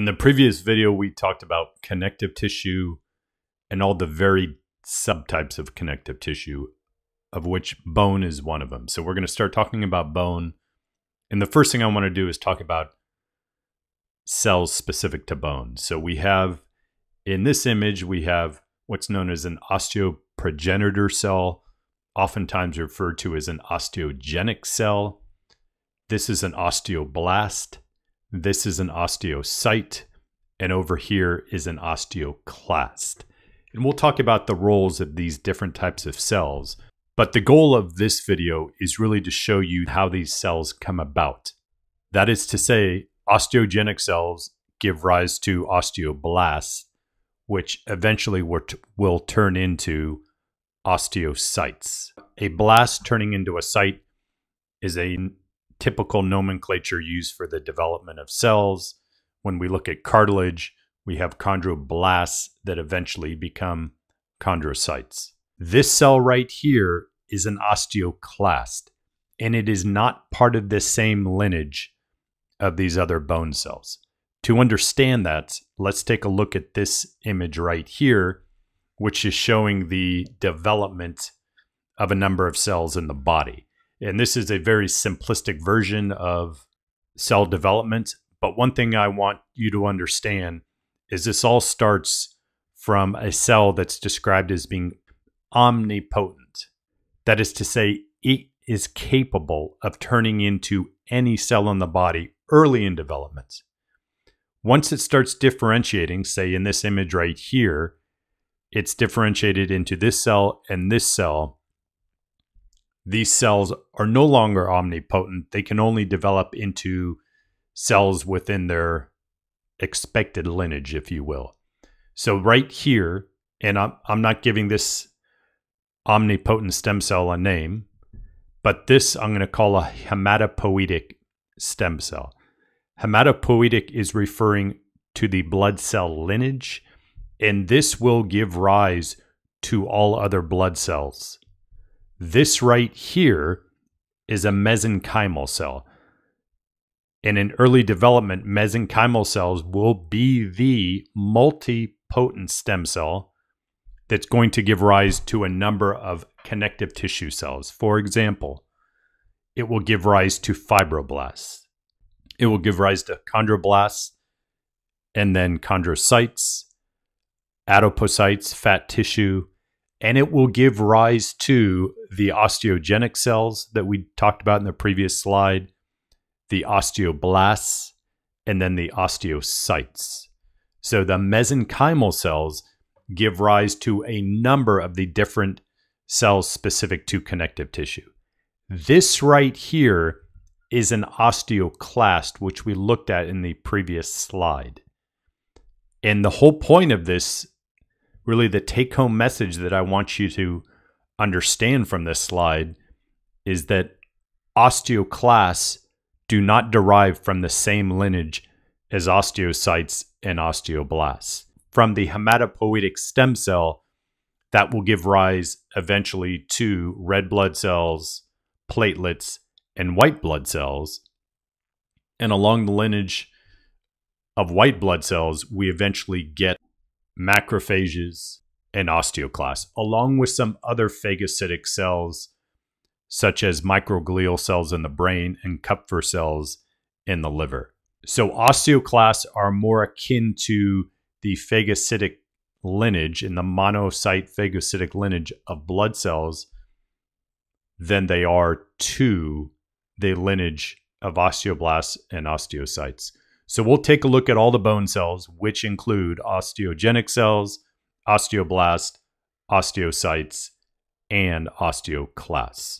In the previous video, we talked about connective tissue and all the varied subtypes of connective tissue, of which bone is one of them. So we're going to start talking about bone. And the first thing I want to do is talk about cells specific to bone. So we have, in this image, we have what's known as an osteoprogenitor cell, oftentimes referred to as an osteogenic cell. This is an osteoblast. This is an osteocyte. And over here is an osteoclast. And we'll talk about the roles of these different types of cells. But the goal of this video is really to show you how these cells come about. That is to say, osteogenic cells give rise to osteoblasts, which eventually will turn into osteocytes. A blast turning into a site is a typical nomenclature used for the development of cells. When we look at cartilage, we have chondroblasts that eventually become chondrocytes. This cell right here is an osteoclast, and it is not part of the same lineage of these other bone cells. To understand that, let's take a look at this image right here, which is showing the development of a number of cells in the body. And this is a very simplistic version of cell development. But one thing I want you to understand is this all starts from a cell that's described as being omnipotent. That is to say, it is capable of turning into any cell in the body early in development. Once it starts differentiating, say in this image right here, it's differentiated into this cell and this cell. These cells are no longer omnipotent. They can only develop into cells within their expected lineage, if you will. So right here, and I'm not giving this omnipotent stem cell a name, but this I'm going to call a hematopoietic stem cell. Hematopoietic is referring to the blood cell lineage, and this will give rise to all other blood cells. This right here is a mesenchymal cell. And in early development, mesenchymal cells will be the multipotent stem cell that's going to give rise to a number of connective tissue cells. For example, it will give rise to fibroblasts. It will give rise to chondroblasts, and then chondrocytes, adipocytes, fat tissue, and it will give rise to the osteogenic cells that we talked about in the previous slide, the osteoblasts, and then the osteocytes. So the mesenchymal cells give rise to a number of the different cells specific to connective tissue. This right here is an osteoclast, which we looked at in the previous slide. And the whole point of this, really the take-home message that I want you to understand from this slide, is that osteoclasts do not derive from the same lineage as osteocytes and osteoblasts. From the hematopoietic stem cell, that will give rise eventually to red blood cells, platelets, and white blood cells. And along the lineage of white blood cells, we eventually get macrophages and osteoclasts, along with some other phagocytic cells, such as microglial cells in the brain and Kupffer cells in the liver. So osteoclasts are more akin to the phagocytic lineage, in the monocyte phagocytic lineage of blood cells, than they are to the lineage of osteoblasts and osteocytes. So we'll take a look at all the bone cells, which include osteogenic cells, osteoblasts, osteocytes, and osteoclasts.